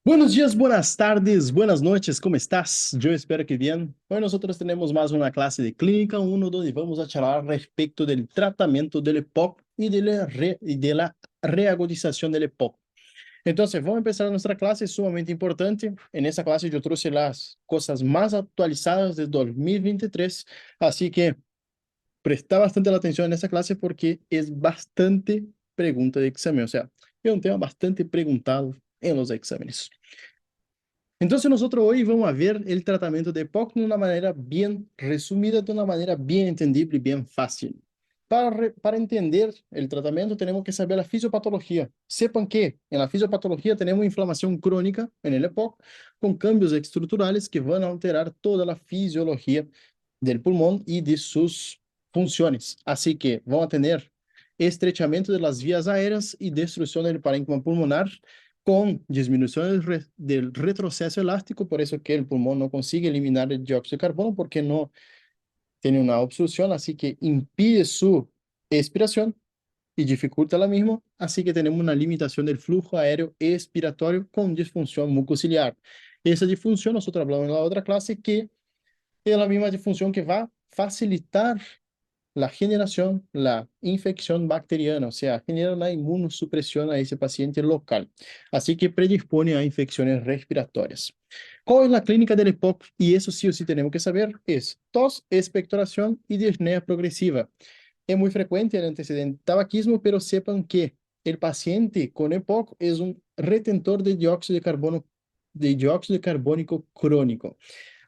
Buenos días, buenas tardes, buenas noches, ¿cómo estás? Yo espero que bien. Hoy nosotros tenemos más una clase de Clínica 1 donde vamos a charlar respecto del tratamiento del EPOC y de la reagudización del EPOC. Entonces, vamos a empezar nuestra clase sumamente importante. En esta clase yo trouxe las cosas más actualizadas de 2023, así que presta bastante la atención en esta clase porque es bastante pregunta de examen, o sea, es un tema bastante preguntado en los exámenes. Entonces nosotros hoy vamos a ver el tratamiento de EPOC de una manera bien resumida, de una manera bien entendible y bien fácil. Para entender el tratamiento tenemos que saber la fisiopatología. Sepan que en la fisiopatología tenemos inflamación crónica en el EPOC con cambios estructurales que van a alterar toda la fisiología del pulmón y de sus funciones. Así que vamos a tener estrechamiento de las vías aéreas y destrucción del parénquima pulmonar con disminución del retroceso elástico, por eso que el pulmón no consigue eliminar el dióxido de carbono porque no tiene una obstrucción, así que impide su expiración y dificulta la misma, así que tenemos una limitación del flujo aéreo expiratorio con disfunción mucociliar. Esa disfunción nosotros hablamos en la otra clase que es la misma disfunción que va a facilitar la generación, la infección bacteriana, o sea, genera la inmunosupresión a ese paciente local. Así que predispone a infecciones respiratorias. ¿Cuál es la clínica del EPOC? Y eso sí o sí tenemos que saber, es tos, expectoración y disnea progresiva. Es muy frecuente el antecedente tabaquismo, pero sepan que el paciente con EPOC es un retentor de dióxido de carbónico crónico.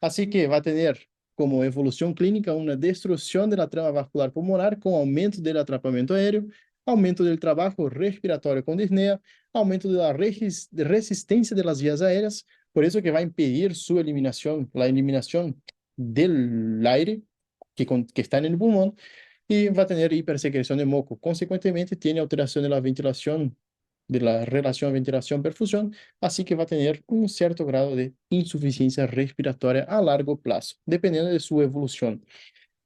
Así que va a tener como evolución clínica una destrucción de la trama vascular pulmonar con aumento del atrapamiento aéreo, aumento del trabajo respiratorio con disnea, aumento de la resistencia de las vías aéreas, por eso que va a impedir su eliminación, la eliminación del aire que está en el pulmón, y va a tener hipersecreción de moco. Consecuentemente, tiene alteración de la ventilación, de la relación ventilación-perfusión, así que va a tener un cierto grado de insuficiencia respiratoria a largo plazo, dependiendo de su evolución.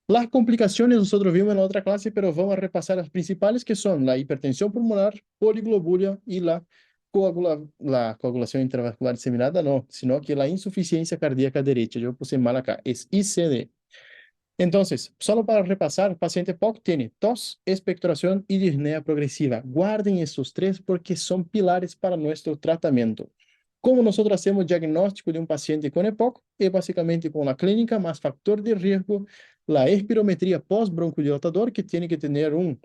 Las complicaciones nosotros vimos en la otra clase, pero vamos a repasar las principales que son la hipertensión pulmonar, poliglobulia y la coagulación intravascular diseminada, no, sino que la insuficiencia cardíaca derecha. Yo puse mal acá, es ICD. Entonces, solo para repasar, el paciente POC tiene tos, expectoración y disnea progresiva. Guarden estos tres porque son pilares para nuestro tratamiento. ¿Cómo nosotros hacemos diagnóstico de un paciente con EPOC? Es básicamente con la clínica más factor de riesgo, la espirometría post-broncodilatador, que tiene que tener un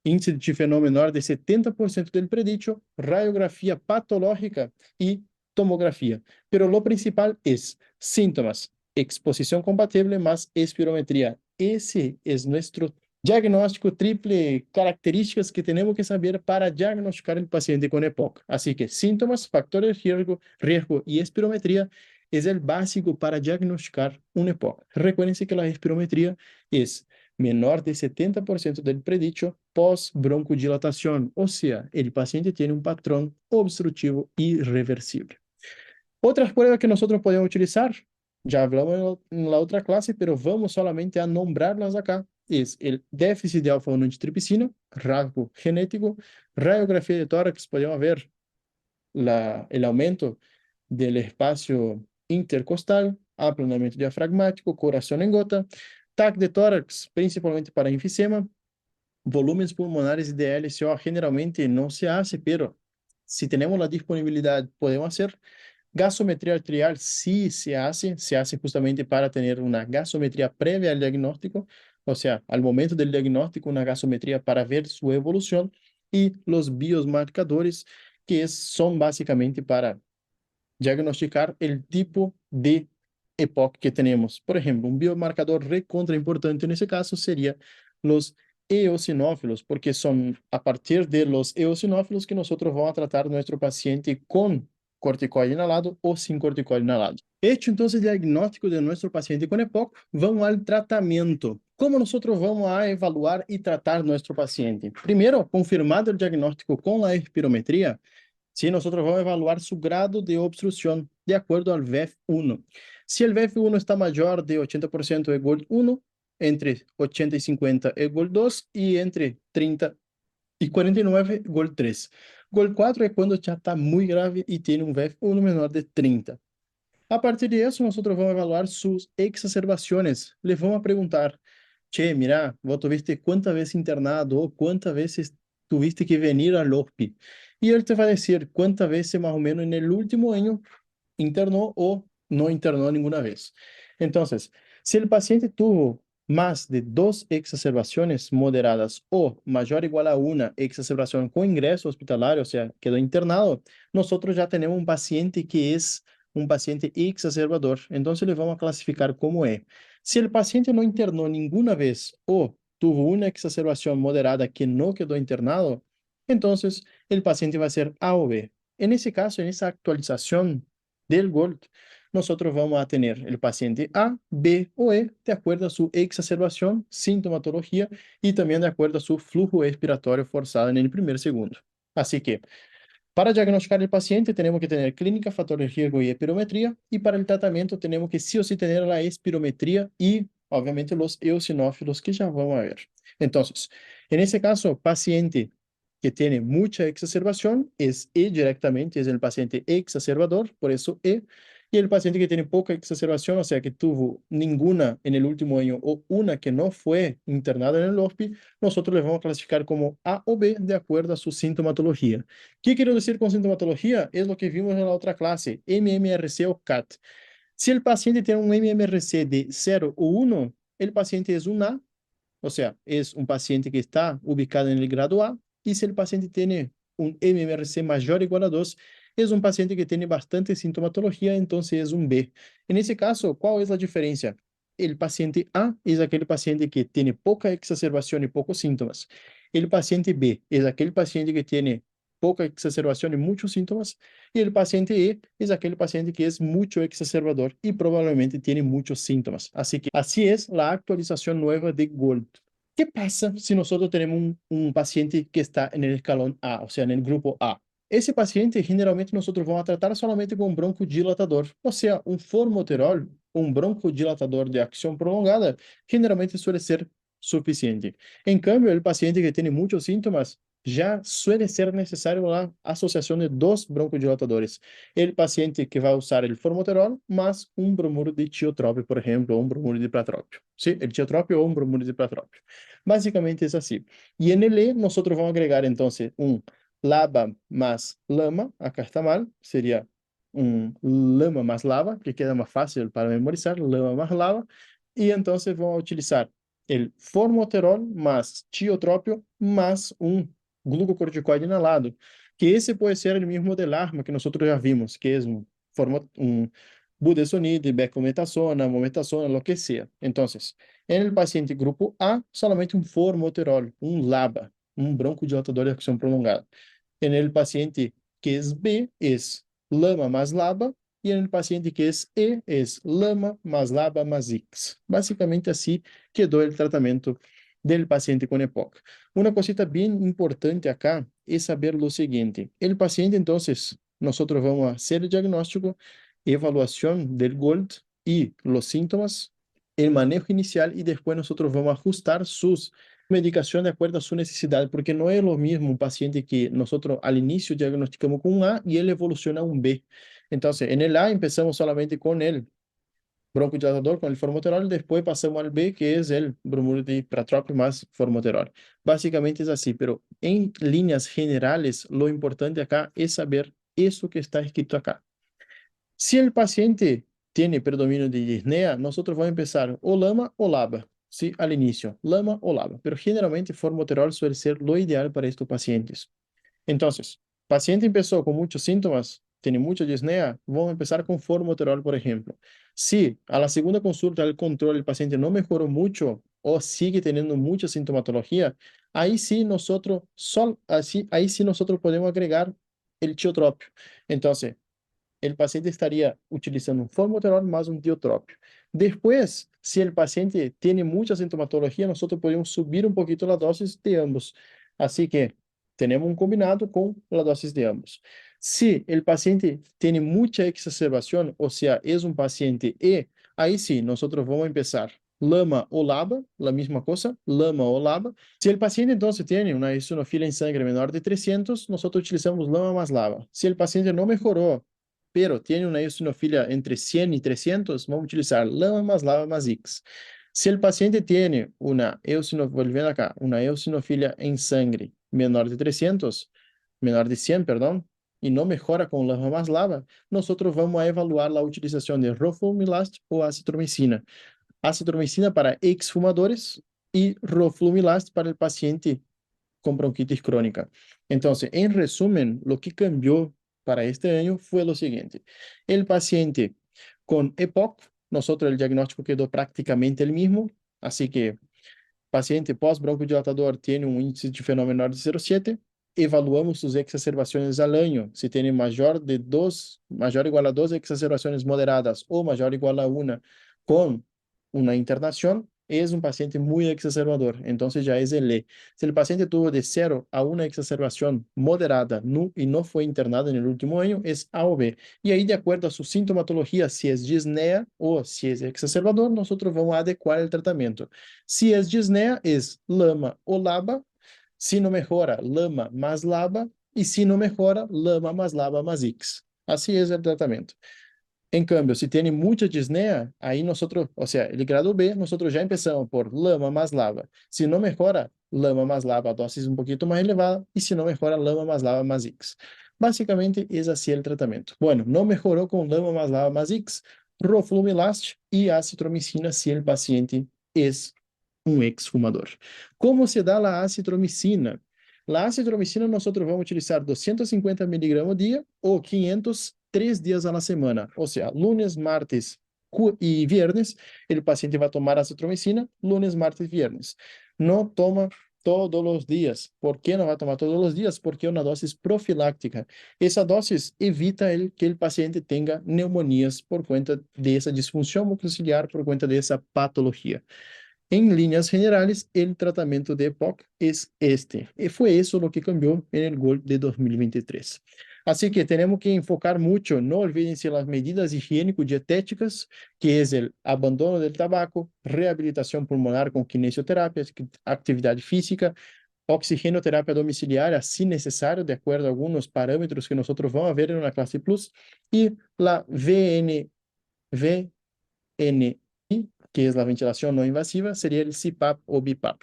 índice de Chiffenot menor de 70% del predicho, radiografía patológica y tomografía. Pero lo principal es síntomas, exposición compatible más espirometría. Ese es nuestro diagnóstico triple características que tenemos que saber para diagnosticar el paciente con EPOC. Así que síntomas, factores de riesgo y espirometría es el básico para diagnosticar un EPOC. Recuérdense que la espirometría es menor de 70% del predicho pós-broncodilatación, o sea, el paciente tiene un patrón obstructivo irreversible. Otras pruebas que nosotros podemos utilizar, ya hablamos en la otra clase, pero vamos solamente a nombrarlas acá, es el déficit de alfa-1 antitripsina, rasgo genético, radiografía de tórax, podemos ver el aumento del espacio intercostal, aplanamiento diafragmático, corazón en gota, TAC de tórax, principalmente para enfisema, volúmenes pulmonares de LCO generalmente no se hace, pero si tenemos la disponibilidad, podemos hacer. Gasometría arterial sí se hace justamente para tener una gasometría previa al diagnóstico, o sea, al momento del diagnóstico, una gasometría para ver su evolución y los biomarcadores son básicamente para diagnosticar el tipo de EPOC que tenemos. Por ejemplo, un biomarcador recontra importante en ese caso sería los eosinófilos, porque son a partir de los eosinófilos que nosotros vamos a tratar nuestro paciente con corticoide inhalado o sin corticoide inhalado. Hecho entonces el diagnóstico de nuestro paciente con EPOC, vamos al tratamiento. ¿Cómo nosotros vamos a evaluar y tratar nuestro paciente? Primero, confirmado el diagnóstico con la espirometría, sí, nosotros vamos a evaluar su grado de obstrucción de acuerdo al VEF1. Si el VEF1 está mayor de 80% de GOLD 1, entre 80 y 50 es GOLD 2 y entre 30 y 49, GOL 3. GOL 4 es cuando ya está muy grave y tiene un VF1 menor de 30. A partir de eso, nosotros vamos a evaluar sus exacerbaciones. Les vamos a preguntar, che, mira, vos tuviste cuántas veces internado o cuántas veces tuviste que venir al hospital. Y él te va a decir cuántas veces más o menos en el último año internó o no internó ninguna vez. Entonces, si el paciente tuvo más de 2 exacerbaciones moderadas o mayor o igual a una exacerbación con ingreso hospitalario, o sea, quedó internado, nosotros ya tenemos un paciente que es un paciente exacerbador. Entonces, le vamos a clasificar como E. Si el paciente no internó ninguna vez o tuvo una exacerbación moderada que no quedó internado, entonces el paciente va a ser A o B. En ese caso, en esa actualización del GOLD, nosotros vamos a tener el paciente A, B o E de acuerdo a su exacerbación, sintomatología y también de acuerdo a su flujo expiratorio forzado en el primer segundo. Así que, para diagnosticar el paciente, tenemos que tener clínica, factor de riesgo y espirometría, y para el tratamiento tenemos que sí o sí tener la espirometría y, obviamente, los eosinófilos que ya vamos a ver. Entonces, en ese caso, paciente que tiene mucha exacerbación es E directamente, es el paciente exacerbador, por eso E. Y el paciente que tiene poca exacerbación, o sea, que tuvo ninguna en el último año o una que no fue internada en el hospital, nosotros le vamos a clasificar como A o B de acuerdo a su sintomatología. ¿Qué quiero decir con sintomatología? Es lo que vimos en la otra clase, MMRC o CAT. Si el paciente tiene un MMRC de 0 o 1, el paciente es un A, o sea, es un paciente que está ubicado en el grado A, y si el paciente tiene un MMRC mayor o igual a 2, es un paciente que tiene bastante sintomatología, entonces es un B. En ese caso, ¿cuál es la diferencia? El paciente A es aquel paciente que tiene poca exacerbación y pocos síntomas. El paciente B es aquel paciente que tiene poca exacerbación y muchos síntomas. Y el paciente E es aquel paciente que es mucho exacerbador y probablemente tiene muchos síntomas. Así que así es la actualización nueva de GOLD. ¿Qué pasa si nosotros tenemos un paciente que está en el escalón A, o sea, en el grupo A? Ese paciente, generalmente, nosotros vamos a tratar solamente con un broncodilatador, o sea, un formoterol, un broncodilatador de acción prolongada, generalmente suele ser suficiente. En cambio, el paciente que tiene muchos síntomas, ya suele ser necesario la asociación de dos broncodilatadores. El paciente que va a usar el formoterol más un bromuro de tiotropio, por ejemplo, o un bromuro de pratropio. ¿Sí? El tiotropio o un bromuro de pratropio. Básicamente es así. Y en el E, nosotros vamos a agregar entonces un lava más lama, acá está mal, sería un lama más lava, que queda más fácil para memorizar, lama más lava. Y entonces vamos a utilizar el formoterol más tiotropio más un glucocorticoide inhalado, que ese puede ser el mismo del arma que nosotros ya vimos, que es un budesonide, becometasona, mometasona, lo que sea. Entonces, en el paciente grupo A, solamente un formoterol, un LABA, un broncodilatador de acción prolongada. En el paciente que es B, es LAMA más LABA, y en el paciente que es E, es LAMA más LABA más X. Básicamente así quedó el tratamiento del paciente con EPOC. Una cosita bien importante acá es saber lo siguiente. El paciente, entonces, nosotros vamos a hacer el diagnóstico, evaluación del GOLD y los síntomas, el manejo inicial, y después nosotros vamos a ajustar sus medicación de acuerdo a su necesidad, porque no es lo mismo un paciente que nosotros al inicio diagnosticamos con un A y él evoluciona a un B. Entonces, en el A empezamos solamente con el broncodilatador, con el formoterol, después pasamos al B, que es el bromuro de pratropio más formoterol. Básicamente es así, pero en líneas generales, lo importante acá es saber eso que está escrito acá. Si el paciente tiene predominio de disnea, nosotros vamos a empezar o lama o LABA, ¿sí? Al inicio, lama o LABA, pero generalmente formoterol suele ser lo ideal para estos pacientes. Entonces, paciente empezó con muchos síntomas, tiene mucha disnea, vamos a empezar con formoterol, por ejemplo. Si a la segunda consulta el control el paciente no mejoró mucho o sigue teniendo mucha sintomatología, ahí sí nosotros, ahí sí nosotros podemos agregar el tiotropio. Entonces, el paciente estaría utilizando un formoterol más un diotropio. Después, si el paciente tiene mucha sintomatología, nosotros podemos subir un poquito la dosis de ambos. Así que tenemos un combinado con la dosis de ambos. Si el paciente tiene mucha exacerbación, o sea, es un paciente E, ahí sí, nosotros vamos a empezar LAMA o LABA, la misma cosa, LAMA o LABA. Si el paciente entonces tiene una eosinofilia en sangre menor de 300, nosotros utilizamos LAMA más LABA. Si el paciente no mejoró, pero tiene una eosinofilia entre 100 y 300, vamos a utilizar LAMA más LABA más X. Si el paciente tiene volviendo acá, una eosinofilia en sangre menor de 300, menor de 100, perdón, y no mejora con LAMA más LABA, nosotros vamos a evaluar la utilización de roflumilast o acitromicina. Acitromicina para exfumadores y roflumilast para el paciente con bronquitis crónica. Entonces, en resumen, lo que cambió para este año fue lo siguiente. El paciente con EPOC, nosotros el diagnóstico quedó prácticamente el mismo, así que paciente pós-broncodilatador tiene un índice de fenómeno menor de 0,7, evaluamos sus exacerbaciones al año, si tiene mayor o igual a 2 exacerbaciones moderadas o mayor o igual a una con una internación, es un paciente muy exacerbador, entonces ya es el E. Si el paciente tuvo de 0 a una exacerbación moderada y no fue internado en el último año, es A o B. Y ahí, de acuerdo a su sintomatología, si es disnea o si es exacerbador, nosotros vamos a adecuar el tratamiento. Si es disnea, es LAMA o LABA. Si no mejora, LAMA más LABA. Y si no mejora, LAMA más LABA más X. Así es el tratamiento. En cambio, si tiene mucha disnea, ahí nosotros, o sea, el grado B, nosotros ya empezamos por LAMA más LABA. Si no mejora, LAMA más LABA, dosis un poquito más elevada. Y si no mejora, LAMA más LABA más X. Básicamente es así el tratamiento. Bueno, no mejoró con LAMA más LABA más X, roflumilast y acitromicina si el paciente es un exfumador. ¿Cómo se da la acitromicina? La acitromicina nosotros vamos a utilizar 250 miligramos día o 500 3 días a la semana. O sea, lunes, martes y viernes, el paciente va a tomar acitromicina, lunes, martes, viernes. No toma todos los días. ¿Por qué no va a tomar todos los días? Porque es una dosis profiláctica. Esa dosis evita que el paciente tenga neumonías por cuenta de esa disfunción mucociliar, por cuenta de esa patología. En líneas generales, el tratamiento de EPOC es este. Y fue eso lo que cambió en el GOL de 2023. Así que tenemos que enfocar mucho, no olvídense las medidas higiénico-dietéticas, que es el abandono del tabaco, rehabilitación pulmonar con kinesioterapia, actividad física, oxigenoterapia domiciliaria, si necesario, de acuerdo a algunos parámetros que nosotros vamos a ver en la clase Plus, y la VNI, que es la ventilación no invasiva, sería el CPAP o BIPAP,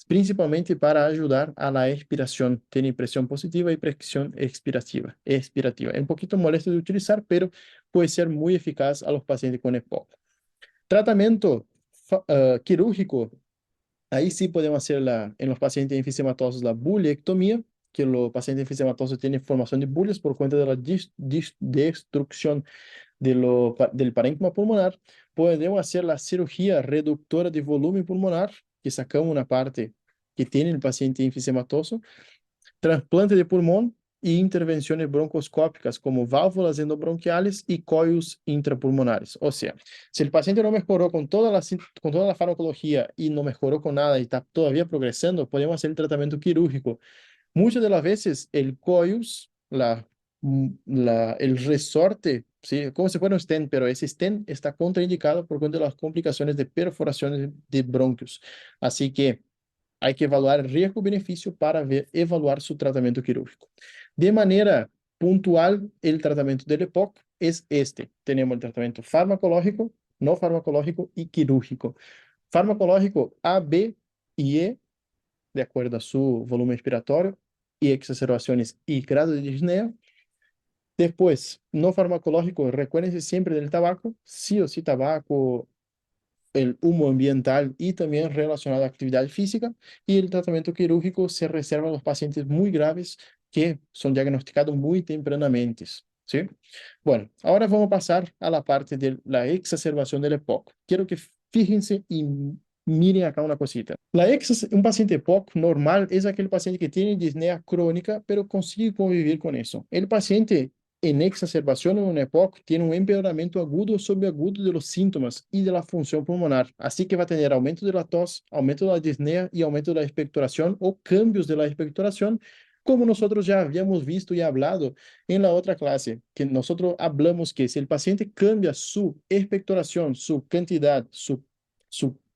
principalmente para ayudar a la expiración. Tiene presión positiva y presión expirativa. Es un poquito molesto de utilizar, pero puede ser muy eficaz a los pacientes con EPOC. Tratamiento quirúrgico, ahí sí podemos hacer en los pacientes enfisematosos la buliectomía, que los pacientes enfisematosos tienen formación de bulias por cuenta de la destrucción del parénquima pulmonar. Podemos hacer la cirugía reductora de volumen pulmonar, que sacamos una parte que tiene el paciente enfisematoso, trasplante de pulmón y intervenciones broncoscópicas como válvulas endobronquiales y coilos intrapulmonares. O sea, si el paciente no mejoró con toda la farmacología y no mejoró con nada y está todavía progresando, podemos hacer el tratamiento quirúrgico. Muchas de las veces el coius, el resorte, ¿sí? Como si fuera un stent, pero ese stent está contraindicado por cuenta de las complicaciones de perforaciones de bronquios. Así que hay que evaluar el riesgo-beneficio para evaluar su tratamiento quirúrgico. De manera puntual, el tratamiento del EPOC es este. Tenemos el tratamiento farmacológico, no farmacológico y quirúrgico. Farmacológico A, B y E, de acuerdo a su volumen respiratório y exacerbaciones y grado de disnea. Después, no farmacológico, recuérdense siempre del tabaco, sí o sí tabaco, el humo ambiental y también relacionado a actividad física. Y el tratamiento quirúrgico se reserva a los pacientes muy graves que son diagnosticados muy tempranamente, ¿sí? Bueno, ahora vamos a pasar a la parte de la exacerbación del EPOC. Quiero que fíjense y miren acá una cosita. Un paciente EPOC normal es aquel paciente que tiene disnea crónica, pero consigue convivir con eso. El paciente en exacerbación en un EPOC tiene un empeoramiento agudo o subagudo de los síntomas y de la función pulmonar. Así que va a tener aumento de la tos, aumento de la disnea y aumento de la expectoración o cambios de la expectoración, como nosotros ya habíamos visto y hablado en la otra clase, que nosotros hablamos que si el paciente cambia su expectoración, su cantidad, su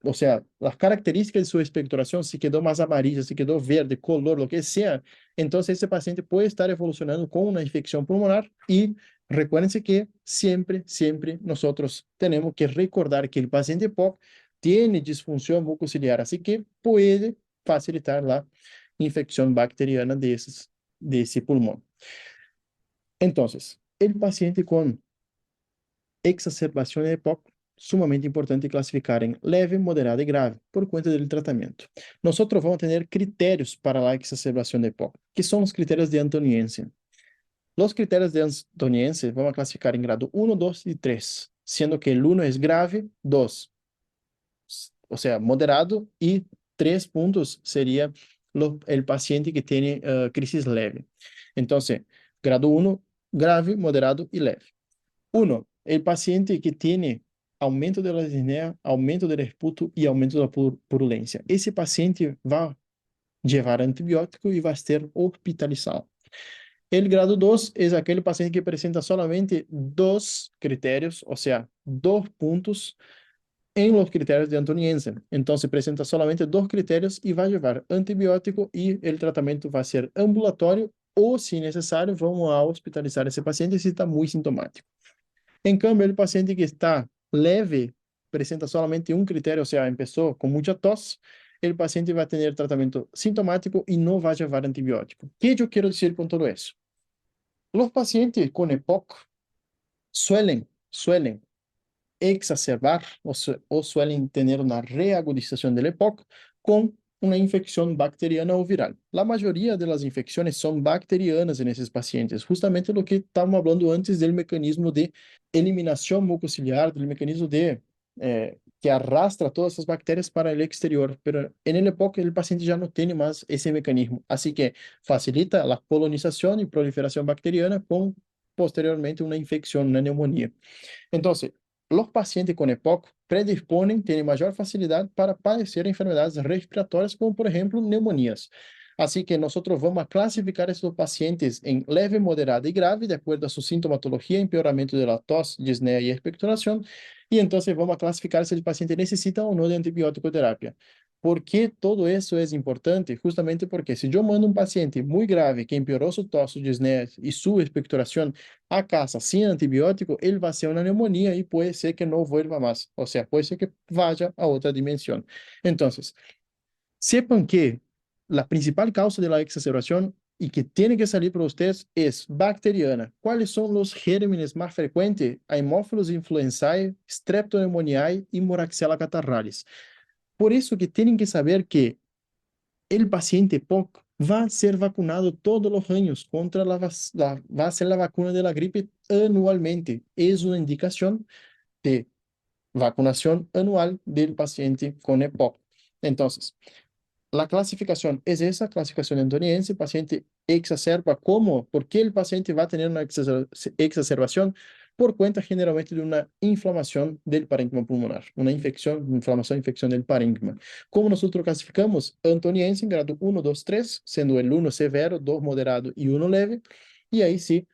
o sea, las características de su expectoración, si quedó más amarilla, si quedó verde, color, lo que sea, entonces ese paciente puede estar evolucionando con una infección pulmonar y recuérdense que siempre, siempre nosotros tenemos que recordar que el paciente POC tiene disfunción mucociliar, así que puede facilitar la infección bacteriana de ese pulmón. Entonces, el paciente con exacerbación de EPOC, sumamente importante clasificar en leve, moderada y grave, por cuenta del tratamiento. Nosotros vamos a tener criterios para la exacerbación de EPOC, que son los criterios de Antoniense. Los criterios de Antoniense vamos a clasificar en grado 1, 2 y 3, siendo que el 1 es grave, 2, o sea, moderado, y 3 puntos sería el paciente que tiene crisis leve. Entonces, grado 1, grave, moderado y leve. 1, el paciente que tiene aumento de la disnea, aumento del esputo y aumento de la purulencia. Ese paciente va a llevar antibiótico y va a ser hospitalizado. El grado 2 es aquel paciente que presenta solamente 2 criterios, o sea, 2 puntos en los criterios de Antoniense. Entonces presenta solamente 2 criterios y va a llevar antibiótico y el tratamiento va a ser ambulatorio o, si necesario, vamos a hospitalizar ese paciente si está muy sintomático. En cambio, el paciente que está leve, presenta solamente un criterio, o sea, empezó con mucha tos, el paciente va a tener tratamiento sintomático y no va a llevar antibiótico. ¿Qué yo quiero decir con todo eso? Los pacientes con EPOC suelen exacerbar o suelen tener una reagudización del EPOC con una infección bacteriana o viral. La mayoría de las infecciones son bacterianas en esos pacientes, justamente lo que estábamos hablando antes del mecanismo de eliminación mucociliar, del mecanismo que arrastra todas esas bacterias para el exterior, pero en el EPOC el paciente ya no tiene más ese mecanismo, así que facilita la colonización y proliferación bacteriana con posteriormente una infección, una neumonía. Entonces, los pacientes con EPOC predisponen, tienen mayor facilidad para padecer enfermedades respiratorias, como por ejemplo neumonías. Así que nosotros vamos a clasificar estos pacientes en leve, moderada y grave, de acuerdo a su sintomatología, empeoramiento de la tos, disnea y expectoración. Y entonces vamos a clasificar si el paciente necesita o no de antibiótico terapia. ¿Por qué todo eso es importante? Justamente porque si yo mando un paciente muy grave que empeoró su tos, su disnea y su expectoración a casa sin antibiótico, él va a hacer una neumonía y puede ser que no vuelva más. O sea, puede ser que vaya a otra dimensión. Entonces, sepan que la principal causa de la exacerbación y que tiene que salir para ustedes es bacteriana. ¿Cuáles son los gérmenes más frecuentes? Haemophilus influenzae, Streptoneumoniae y Moraxella catarrhalis. Por eso que tienen que saber que el paciente POC va a ser vacunado todos los años contra va a ser la vacuna de la gripe anualmente. Es una indicación de vacunación anual del paciente con EPOC. Entonces, la clasificación es esa clasificación antoniense, paciente exacerba. ¿Cómo? ¿Por qué el paciente va a tener una exacerbación? Por cuenta generalmente de una inflamación del parénquima pulmonar, una infección, inflamación, infección del parénquima. ¿Cómo nosotros clasificamos? Antoniense en grado 1, 2, 3, siendo el 1 severo, 2 moderado y 1 leve. Y ahí sí,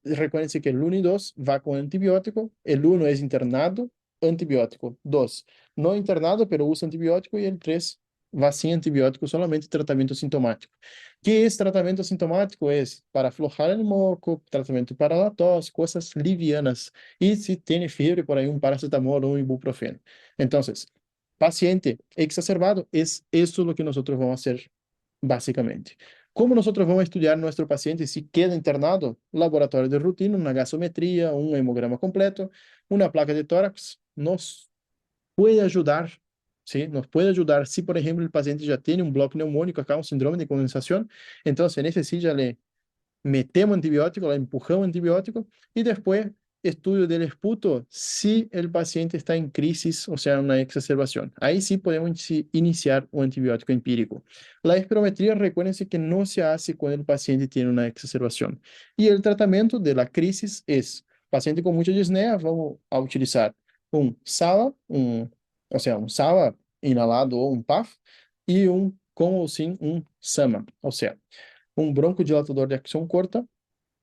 recuérdense que el 1 y 2 va con antibiótico, el 1 es internado, antibiótico, 2 no internado, pero usa antibiótico, y el 3 va sin antibiótico, solamente tratamento sintomático. ¿Qué es tratamento sintomático? Es para aflojar el moco, tratamento para la tos, cosas livianas. Y si tiene fiebre, por ahí un paracetamol o un ibuprofeno. Entonces, paciente exacerbado, es eso lo que nosotros vamos a hacer básicamente. ¿Cómo nosotros vamos a estudiar nuestro paciente si queda internado? Laboratorio de rutina, una gasometría, un hemograma completo, una placa de tórax, nos puede ayudar, ¿sí? Nos puede ayudar si, por ejemplo, el paciente ya tiene un bloque neumónico acá, un síndrome de condensación, entonces en ese sí ya le metemos antibiótico, le empujamos antibiótico y después estudio del esputo si el paciente está en crisis, o sea, una exacerbación. Ahí sí podemos iniciar un antibiótico empírico. La espirometría, recuérdense que no se hace cuando el paciente tiene una exacerbación. Y el tratamiento de la crisis es, paciente con mucha disnea, vamos a utilizar un SABA, o sea, un SABA inhalado o un PAF, y con o sin un SAMA, o sea, um broncodilatador de acção curta,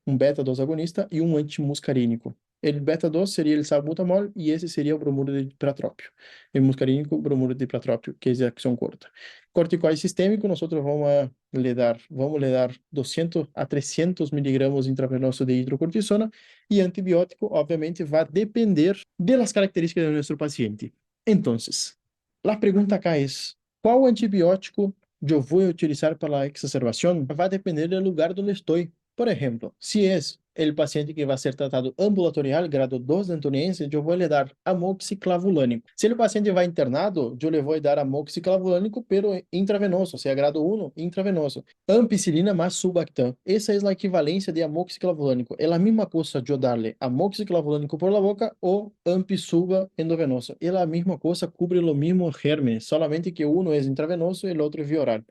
um beta-2 agonista e um antimuscarínico. El beta 2 sería el salbutamol y ese sería el bromuro de dipratrópio. El muscarínico, bromuro de dipratrópio, que es de acción corta. Corticoide sistémico, nosotros vamos a dar 200 a 300 miligramos intravenoso de hidrocortisona y antibiótico, obviamente, va a depender de las características de nuestro paciente. Entonces, la pregunta acá es, ¿cuál antibiótico yo voy a utilizar para la exacerbación? Va a depender del lugar donde estoy. Por ejemplo, si es el paciente que va a ser tratado ambulatorial, grado 2 de antoniense, yo voy a dar amoxiclavulánico. Si el paciente va internado, yo le voy a dar amoxiclavulánico, pero intravenoso, o sea, grado 1, intravenoso. Ampicilina más Subactam. Esa es la equivalencia de amoxiclavulánico. Es la misma cosa yo darle amoxiclavulánico por la boca o ampisuba endovenoso. Es la misma cosa, cubre los mismos gérmenes, solamente que uno es intravenoso y el otro es vía oral.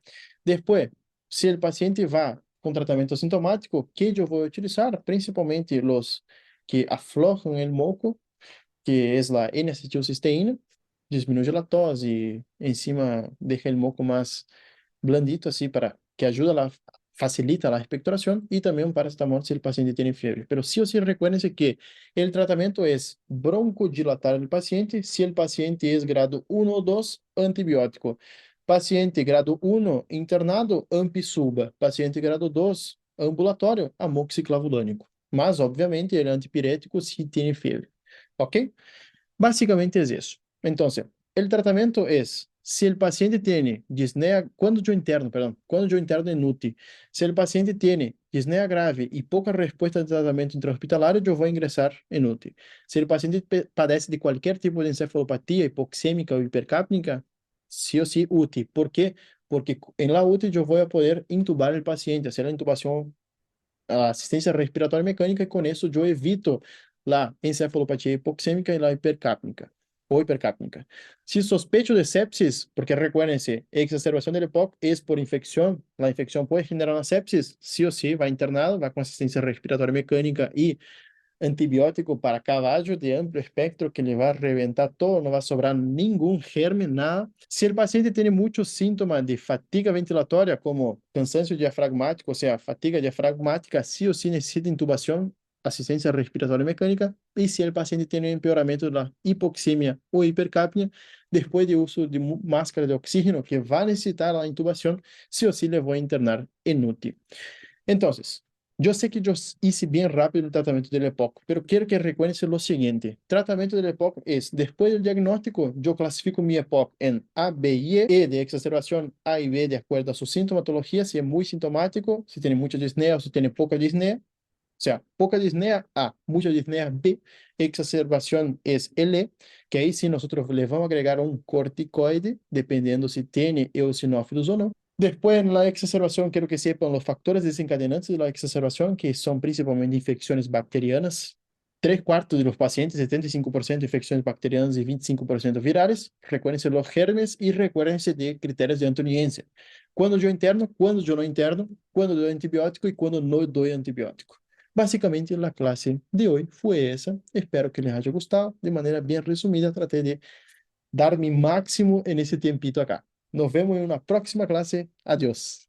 Después, si el paciente va com tratamento sintomático, que eu vou utilizar, principalmente os que aflojan el moco, que es la N-acetilcisteína, disminuye la tos y encima deja el moco más blandito, así para que ayuda facilita la expectoración y también un paracetamol si el paciente tiene fiebre. Pero sí o sí recuérdense que el tratamiento es broncodilatar al paciente. Si el paciente es grado 1 o 2, antibiótico. Paciente grado 1 internado, ampisuba. Paciente grado 2 ambulatório, amoxiclavulánico. Mas, obviamente, ele é antipirético se tem febre. ¿Ok? Básicamente es eso. Entonces, el tratamiento es, si el paciente tiene disnea, cuando yo interno en UTI, si el paciente tiene disnea grave y poca respuesta de tratamiento intrahospitalario, yo voy a ingresar en UTI. Si el paciente padece de cualquier tipo de encefalopatía hipoxémica o hipercápnica, sí o sí UTI. ¿Por qué? Porque en la UTI yo voy a poder intubar el paciente, hacer la intubación, a assistência respiratória mecânica, e com isso eu evito a encefalopatia hipoxêmica e a hipercápnica ou hipercápnica. Se sospecho de sepsis, porque recuérdense, exacerbação del EPOC é por infecção, a infecção pode generar uma sepsis, sí ou sí, vai internado, vai com assistência respiratória mecânica e antibiótico para caballo de amplio espectro que le va a reventar todo, no va a sobrar ningún germen, nada. Si el paciente tiene muchos síntomas de fatiga ventilatoria, como cansancio diafragmático, o sea, fatiga diafragmática, sí o sí necesita intubación, asistencia respiratoria mecánica. Y si el paciente tiene empeoramento de la hipoxemia o hipercapnia, después de uso de máscara de oxígeno, que va a necesitar la intubación, sí o sí le voy a internar en UTI. Entonces, yo sé que yo hice bien rápido el tratamiento del EPOC, pero quiero que recuerden lo siguiente. Tratamiento del EPOC es, después del diagnóstico, yo clasifico mi EPOC en A, B y E de exacerbación A y B de acuerdo a su sintomatología, si es muy sintomático, si tiene mucha disnea o si tiene poca disnea. O sea, poca disnea A, mucha disnea B, exacerbación es L, que ahí sí nosotros le vamos a agregar un corticoide, dependiendo si tiene eosinófilos o no. Después, en la exacerbación, quiero que sepan los factores desencadenantes de la exacerbación, que son principalmente infecciones bacterianas. Tres cuartos de los pacientes, 75% infecciones bacterianas y 25% virales. Recuérdense los gérmenes y recuérdense de criterios de Antoniense. Cuando yo interno, cuando yo no interno, cuando doy antibiótico y cuando no doy antibiótico. Básicamente, la clase de hoy fue esa. Espero que les haya gustado. De manera bien resumida, traté de dar mi máximo en ese tiempito acá. Nos vemos en una próxima clase. Adiós.